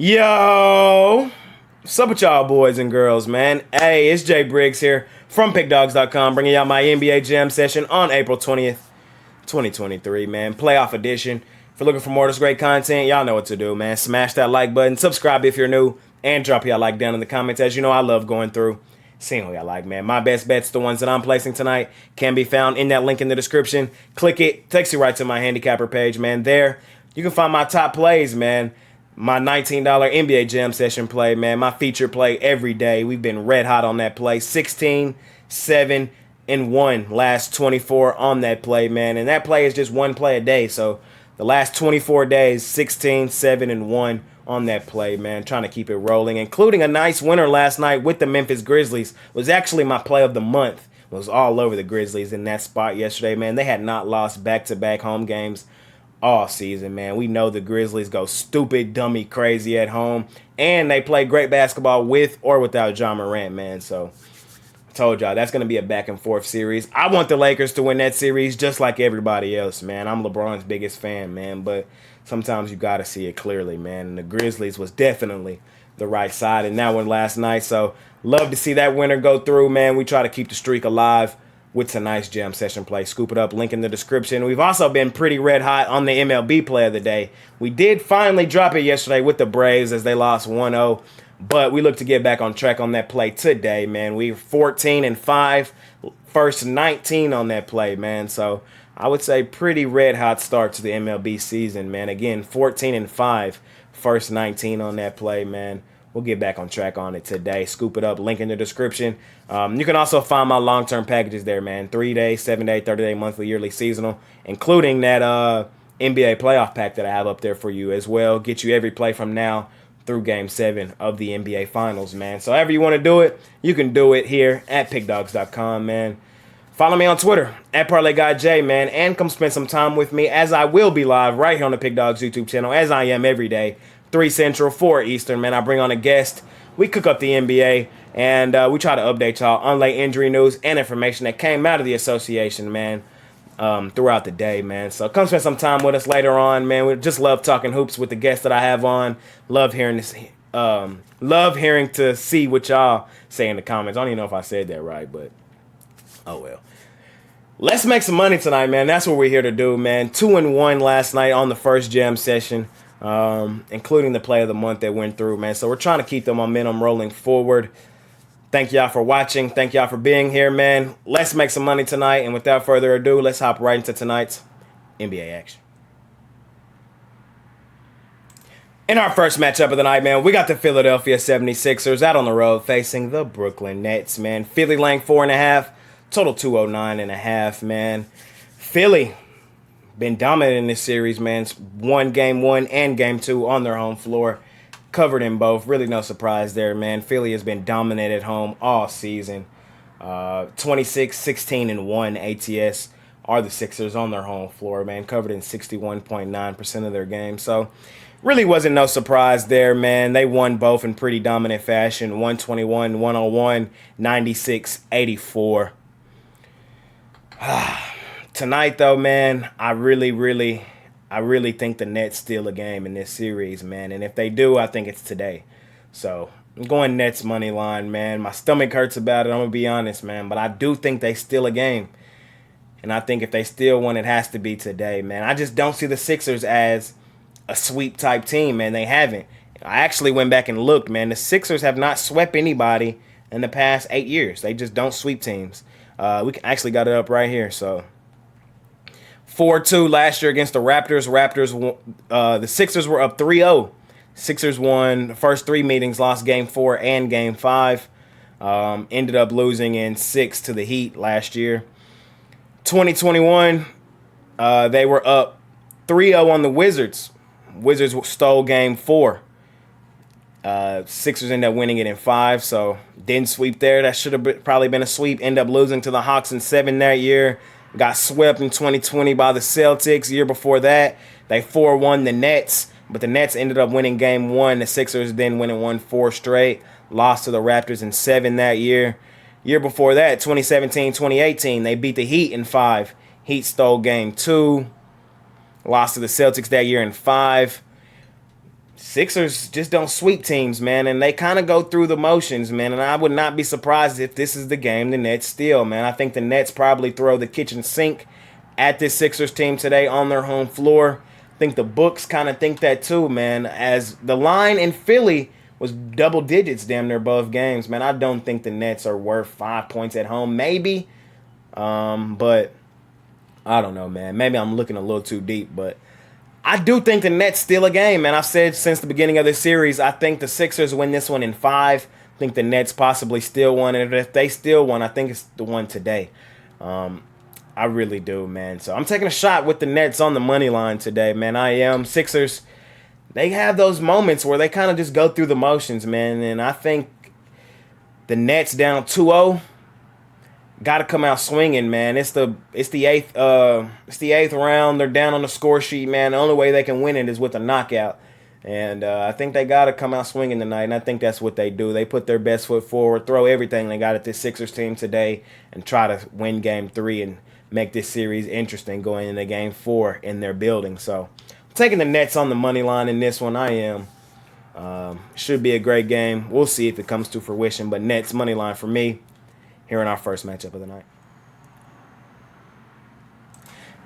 Yo, what's up with y'all boys and girls, man? Hey, it's Jay Briggs here from Pickdawgz.com, bringing y'all my NBA Jam session on April 20th, 2023, man. Playoff edition. If you're looking for more of this great content, y'all know what to do, man. Smash that like button, subscribe if you're new, and drop y'all like down in the comments. As you know, I love going through, seeing who y'all like, man. My best bets, the ones that I'm placing tonight, can be found in that link in the description. Click it, takes you right to my Handicapper page, man. There, you can find my top plays, man. My $19 NBA Jam session play, man. My feature play every day. We've been red hot on that play. 16, 7, and 1 last 24 on that play, man. And that play is just one play a day. So the last 24 days, 16, 7, and 1 on that play, man. Trying to keep it rolling. Including a nice winner last night with the Memphis Grizzlies. Was actually my play of the month. Was all over the Grizzlies in that spot yesterday, man. They had not lost back-to-back home games all season, man. We know the Grizzlies go stupid, dummy, crazy at home, and they play great basketball with or without Ja Morant, man. So I told y'all that's going to be a back and forth series. I want the Lakers to win that series just like everybody else, man. I'm LeBron's biggest fan, man, but sometimes you got to see it clearly, man. And the Grizzlies was definitely the right side in that one last night. So love to see that winner go through, man. We try to keep the streak alive with tonight's jam session play. Scoop it up, link in the description. We've also been pretty red hot on the MLB play of the day. We did finally drop it yesterday with the Braves as they lost 1-0, but we look to get back on track on that play today, man. We're 14-5, first 19 on that play, man. So I would say pretty red hot start to the MLB season, man. Again, 14-5, first 19 on that play, man. We'll get back on track on it today. Scoop it up. Link in the description. You can also find my long-term packages there, man. 3-day, 7-day, 30-day, monthly, yearly, seasonal, including that NBA playoff pack that I have up there for you as well. Get you every play from now through Game 7 of the NBA Finals, man. So however you want to do it, you can do it here at pickdawgz.com, man. Follow me on Twitter at ParlayGuyJ, man, and come spend some time with me as I will be live right here on the Pick Dawgz YouTube channel, as I am every day. 3 Central, 4 Eastern, man. I bring on a guest. We cook up the NBA, and we try to update y'all on late injury news and information that came out of the association, man, throughout the day, man. So come spend some time with us later on, man. We just love talking hoops with the guests that I have on. Love hearing this. Love hearing to see what y'all say in the comments. I don't even know if I said that right, but oh well. Let's make some money tonight, man. That's what we're here to do, man. 2-1 last night on the first jam session. Including the play of the month that went through, man. So we're trying to keep the momentum rolling forward. Thank y'all for watching. Thank y'all for being here, man. Let's make some money tonight. And without further ado, let's hop right into tonight's NBA action. In our first matchup of the night, man, we got the Philadelphia 76ers out on the road facing the Brooklyn Nets, man. Philly laying 4.5, total 209.5, man. Philly been dominant in this series, man. Won Game 1 and Game 2 on their home floor. Covered in both. Really no surprise there, man. Philly has been dominant at home all season. 26, 16, and 1 ATS are the Sixers on their home floor, man. Covered in 61.9% of their games. So really wasn't no surprise there, man. They won both in pretty dominant fashion. 121-101, 96-84. Tonight, though, man, I really think the Nets steal a game in this series, man. And if they do, I think it's today. So I'm going Nets money line, man. My stomach hurts about it, I'm going to be honest, man. But I do think they steal a game. And I think if they steal one, it has to be today, man. I just don't see the Sixers as a sweep-type team, man. They haven't. I actually went back and looked, man. The Sixers have not swept anybody in the past 8 years. They just don't sweep teams. We actually got it up right here, so 4-2 last year against the Raptors. The Sixers were up 3-0. Sixers won the first 3 meetings, lost Game 4 and Game 5. Ended up losing in 6 to the Heat last year. 2021, they were up 3-0 on the Wizards. Wizards stole Game 4. Sixers ended up winning it in 5, so didn't sweep there. That should have probably been a sweep. Ended up losing to the Hawks in 7 that year. Got swept in 2020 by the Celtics. Year before that, they 4-1 the Nets, but the Nets ended up winning Game 1. The Sixers then went and won 4 straight. Lost to the Raptors in 7 that year. Year before that, 2017-2018, they beat the Heat in 5. Heat stole Game 2. Lost to the Celtics that year in 5. Sixers just don't sweep teams, man, and they kind of go through the motions, man. And I would not be surprised if this is the game the Nets steal, man. I think the Nets probably throw the kitchen sink at this Sixers team today on their home floor. I think the books kind of think that too, man, as the line in Philly was double digits damn near both games, man. I don't think the Nets are worth 5 points at home, maybe, but I don't know, man. Maybe I'm looking a little too deep, but I do think the Nets steal a game, man. I've said since the beginning of this series, I think the Sixers win this one in 5. I think the Nets possibly steal one, and if they steal one, I think it's the one today. I really do, man. So I'm taking a shot with the Nets on the money line today, man. I am. Sixers, they have those moments where they kind of just go through the motions, man, and I think the Nets down 2-0 got to come out swinging, man. It's the eighth round. They're down on the score sheet, man. The only way they can win it is with a knockout, and I think they got to come out swinging tonight. And I think that's what they do. They put their best foot forward, throw everything they got at this Sixers team today, and try to win Game 3 and make this series interesting going into Game 4 in their building. So I'm taking the Nets on the money line in this one. I am. Should be a great game. We'll see if it comes to fruition, but Nets money line for me here in our first matchup of the night.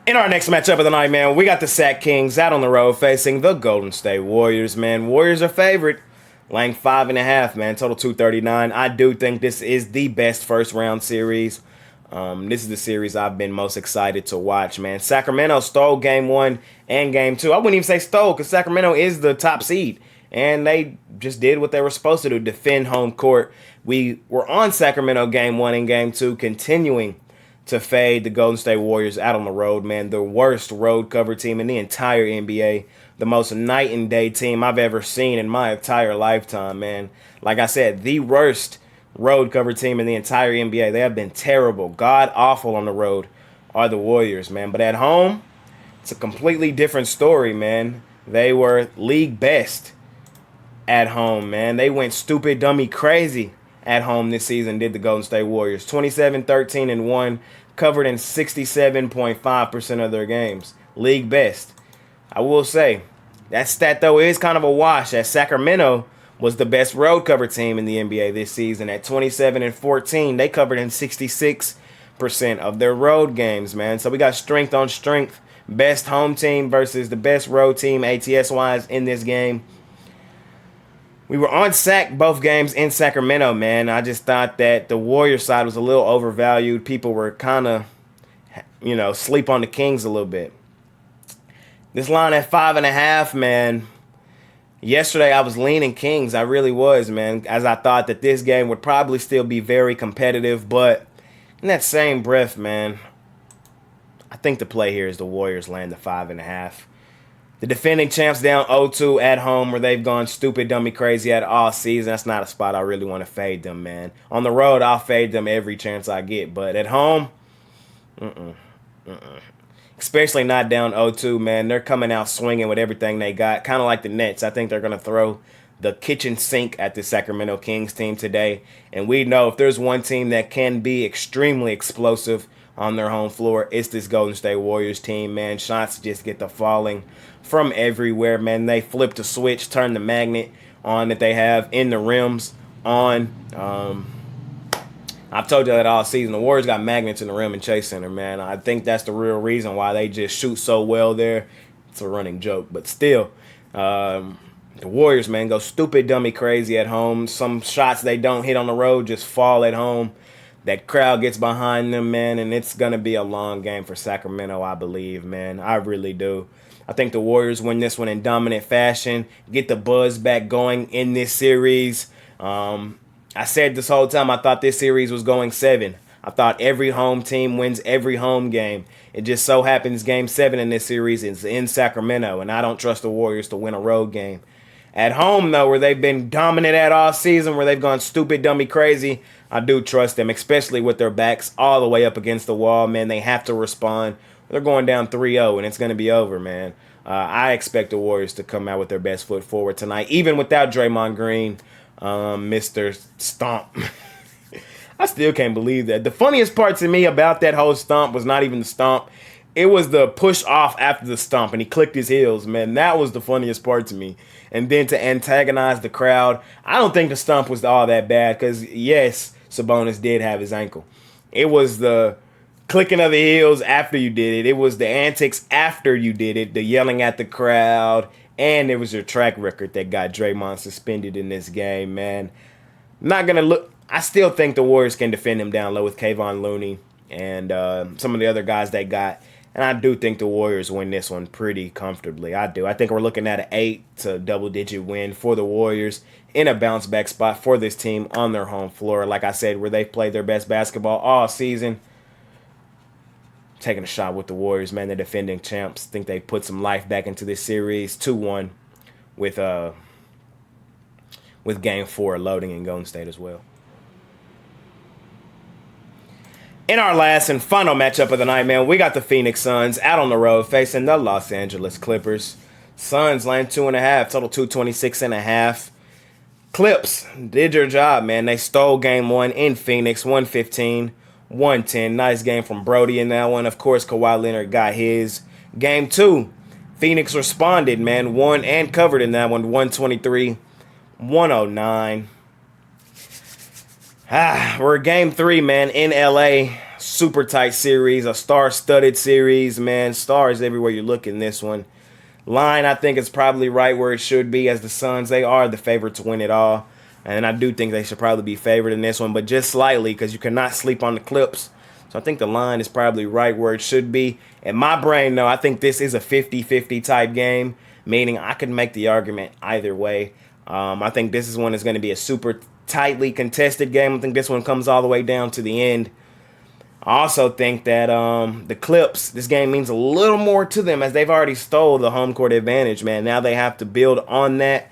In our next matchup of the night, man, we got the Sac Kings out on the road facing the Golden State Warriors, man. Warriors are favored, laying 5.5, man, total 239. I do think this is the best first round series. This is the series I've been most excited to watch, man. Sacramento stole Game 1 and Game 2. I wouldn't even say stole because Sacramento is the top seed, and they just did what they were supposed to do, defend home court. We were on Sacramento Game 1 and Game 2, continuing to fade the Golden State Warriors out on the road, man. The worst road cover team in the entire NBA. The most night and day team I've ever seen in my entire lifetime, man. Like I said, the worst road cover team in the entire NBA. They have been terrible, god-awful on the road are the Warriors, man. But at home, it's a completely different story, man. They were league best at home, man. They went stupid, dummy, crazy at home this season, did the Golden State Warriors. 27-13-1, covered in 67.5% of their games. League best. I will say, that stat, though, is kind of a wash, as Sacramento was the best road cover team in the NBA this season. At 27-14, they covered in 66% of their road games, man. So we got strength on strength. Best home team versus the best road team ATS-wise in this game. We were on Sac both games in Sacramento, man. I just thought that the Warriors side was a little overvalued. People were kind of, sleep on the Kings a little bit. This line at 5.5, man. Yesterday I was leaning Kings. I really was, man, as I thought that this game would probably still be very competitive. But in that same breath, man, I think the play here is the Warriors land the 5.5. The defending champs down 0-2 at home, where they've gone stupid, dummy, crazy at all season. That's not a spot I really want to fade them, man. On the road, I'll fade them every chance I get. But at home, especially not down 0-2, man. They're coming out swinging with everything they got, kind of like the Nets. I think they're going to throw the kitchen sink at the Sacramento Kings team today. And we know if there's one team that can be extremely explosive on their home floor, it's this Golden State Warriors team, man. Shots just get the falling from everywhere, man. They flip the switch, turn the magnet on that they have in the rims on. I've told you that all season. The Warriors got magnets in the rim and Chase Center, man. I think that's the real reason why they just shoot so well there. It's a running joke, but still, the Warriors, man, go stupid, dummy, crazy at home. Some shots they don't hit on the road just fall at home. That crowd gets behind them, man, and it's going to be a long game for Sacramento, I believe, man. I really do. I think the Warriors win this one in dominant fashion, get the buzz back going in this series. I said this whole time I thought this series was going 7. I thought every home team wins every home game. It just so happens Game 7 in this series is in Sacramento, and I don't trust the Warriors to win a road game. At home, though, where they've been dominant at all season, where they've gone stupid, dummy, crazy, I do trust them, especially with their backs all the way up against the wall, man. They have to respond. They're going down 3-0, and it's going to be over, man. I expect the Warriors to come out with their best foot forward tonight, even without Draymond Green, Mr. Stomp. I still can't believe that. The funniest part to me about that whole stomp was not even the stomp. It was the push off after the stump, and he clicked his heels, man. That was the funniest part to me. And then to antagonize the crowd, I don't think the stump was all that bad because, yes, Sabonis did have his ankle. It was the clicking of the heels after you did it. It was the antics after you did it, the yelling at the crowd, and it was your track record that got Draymond suspended in this game, man. Not going to look. I still think the Warriors can defend him down low with Kayvon Looney and some of the other guys they got. And I do think the Warriors win this one pretty comfortably. I do. I think we're looking at an 8 to double-digit win for the Warriors in a bounce-back spot for this team on their home floor. Like I said, where they've played their best basketball all season. Taking a shot with the Warriors, man. The defending champs. Think they put some life back into this series. 2-1 with Game 4 loading in Golden State as well. In our last and final matchup of the night, man, we got the Phoenix Suns out on the road facing the Los Angeles Clippers. Suns laying 2.5, total 226.5. Clips did your job, man. They stole game 1 in Phoenix, 115-110. Nice game from Brody in that one. Of course, Kawhi Leonard got his. Game 2, Phoenix responded, man. Won and covered in that one, 123-109. We're game 3, man, in LA. Super tight series, a star-studded series, man. Stars everywhere you look in this one. Line, I think, is probably right where it should be as the Suns. They are the favorite to win it all. And I do think they should probably be favored in this one, but just slightly because you cannot sleep on the Clips. So I think the line is probably right where it should be. In my brain, though, I think this is a 50-50 type game, meaning I could make the argument either way. I think this is one that's going to be a super tightly contested game. I think this one comes all the way down to the end. I also think that the Clips, this game means a little more to them as they've already stole the home court advantage, man. Now they have to build on that.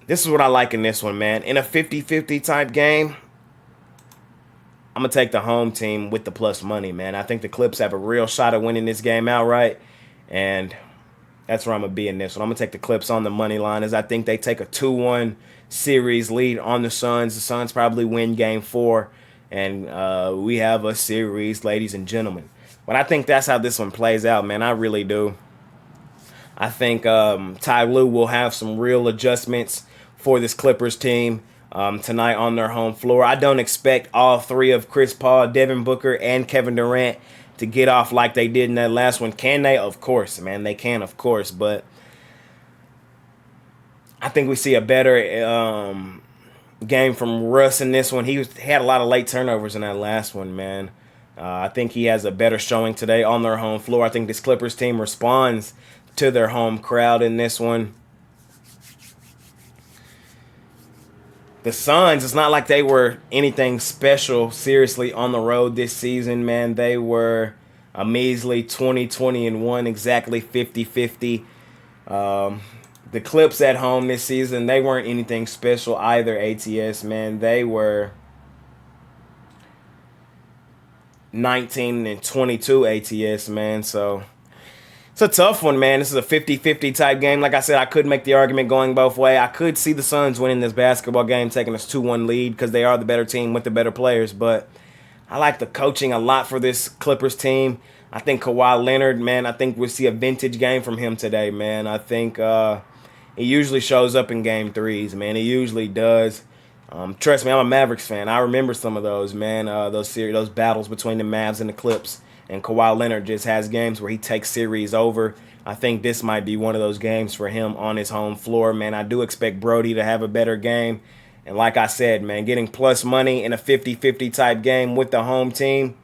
This is what I like in this one, man. In a 50-50 type game, I'm going to take the home team with the plus money, man. I think the Clips have a real shot at winning this game outright, and that's where I'm going to be in this one. I'm going to take the Clips on the money line as I think they take a 2-1 series lead on the Suns. The Suns probably win game 4, and we have a series, ladies and gentlemen. But I think that's how this one plays out, man. I really do. I think Ty Lue will have some real adjustments for this Clippers team tonight on their home floor. I don't expect all three of Chris Paul, Devin Booker, and Kevin Durant to get off like they did in that last one. Can they? Of course, man. They can, of course. But I think we see a better game from Russ in this one. He had a lot of late turnovers in that last one, man. I think he has a better showing today on their home floor. I think this Clippers team responds to their home crowd in this one. The Suns, it's not like they were anything special, seriously, on the road this season, man. They were a measly 20-20-1, exactly 50-50. The Clips at home this season, they weren't anything special either, ATS, man. They were 19-22 ATS, man. So it's a tough one, man. This is a 50-50 type game. Like I said, I could make the argument going both ways. I could see the Suns winning this basketball game, taking this 2-1 lead because they are the better team with the better players. But I like the coaching a lot for this Clippers team. I think Kawhi Leonard, man, I think we'll see a vintage game from him today, man. I think he usually shows up in game 3s, man. He usually does. Trust me, I'm a Mavericks fan. I remember some of those, man, those battles between the Mavs and the Clips. And Kawhi Leonard just has games where he takes series over. I think this might be one of those games for him on his home floor, man. I do expect Brody to have a better game. And like I said, man, getting plus money in a 50-50 type game with the home team,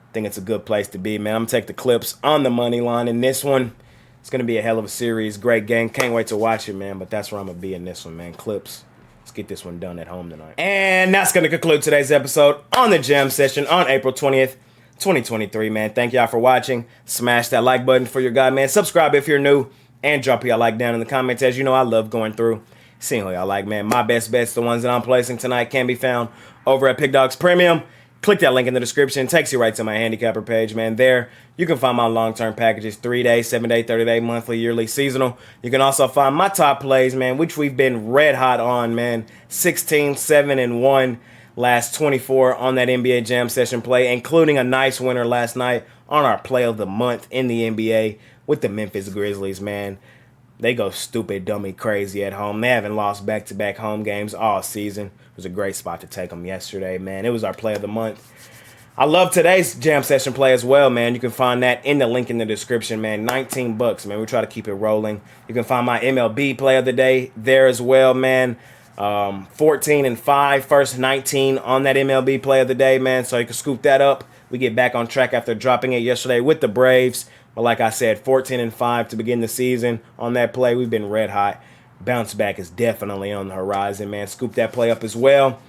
I think it's a good place to be, man. I'm going to take the Clips on the money line in this one. It's going to be a hell of a series. Great game. Can't wait to watch it, man. But that's where I'm going to be in this one, man. Clips. Let's get this one done at home tonight. And that's going to conclude today's episode on the Jam Session on April 20th. 2023, man. Thank y'all for watching. Smash that like button for your guy, man. Subscribe if you're new. And drop y'all like down in the comments. As you know, I love going through, seeing who y'all like, man. My best bets, the ones that I'm placing tonight, can be found over at Pickdawgz Premium. Click that link in the description. Takes you right to my Handicapper page, man. There, you can find my long-term packages, 3-day, 7-day, 30-day, monthly, yearly, seasonal. You can also find my top plays, man, which we've been red hot on, man. 16, 7, and 1. last 24 on that NBA Jam Session play, including a nice winner last night on our play of the month in the NBA with the Memphis Grizzlies, man. They go stupid, dummy, crazy at home. They haven't lost back-to-back home games all season. It was a great spot to take them yesterday, man. It was our play of the month. I love today's Jam Session play as well, man. You can find that in the link in the description, man. $19, man. We try to keep it rolling. You can find my MLB play of the day there as well, man. 14-5, first 19 on that MLB play of the day, man. So you can scoop that up. We get back on track after dropping it yesterday with the Braves. But like I said, 14-5 to begin the season on that play. We've been red hot. Bounce back is definitely on the horizon, man. Scoop that play up as well.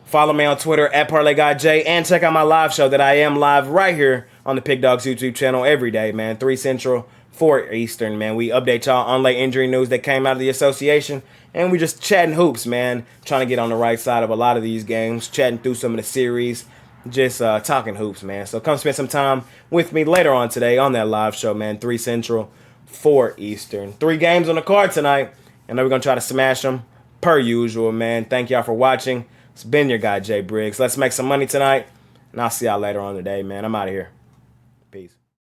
Follow me on Twitter at ParlayGuyJ, and check out my live show that I am live right here on the Pick Dawgz YouTube channel every day, man. 3 Central, 4 Eastern, man. We update y'all on late injury news that came out of the association, and we just chatting hoops, man. Trying to get on the right side of a lot of these games, chatting through some of the series, just talking hoops, man. So come spend some time with me later on today on that live show, man. 3 Central, 4 Eastern. 3 games on the card tonight, and we're going to try to smash them per usual, man. Thank y'all for watching. It's been your guy, Jay Briggs. Let's make some money tonight, and I'll see y'all later on today, man. I'm out of here. Peace.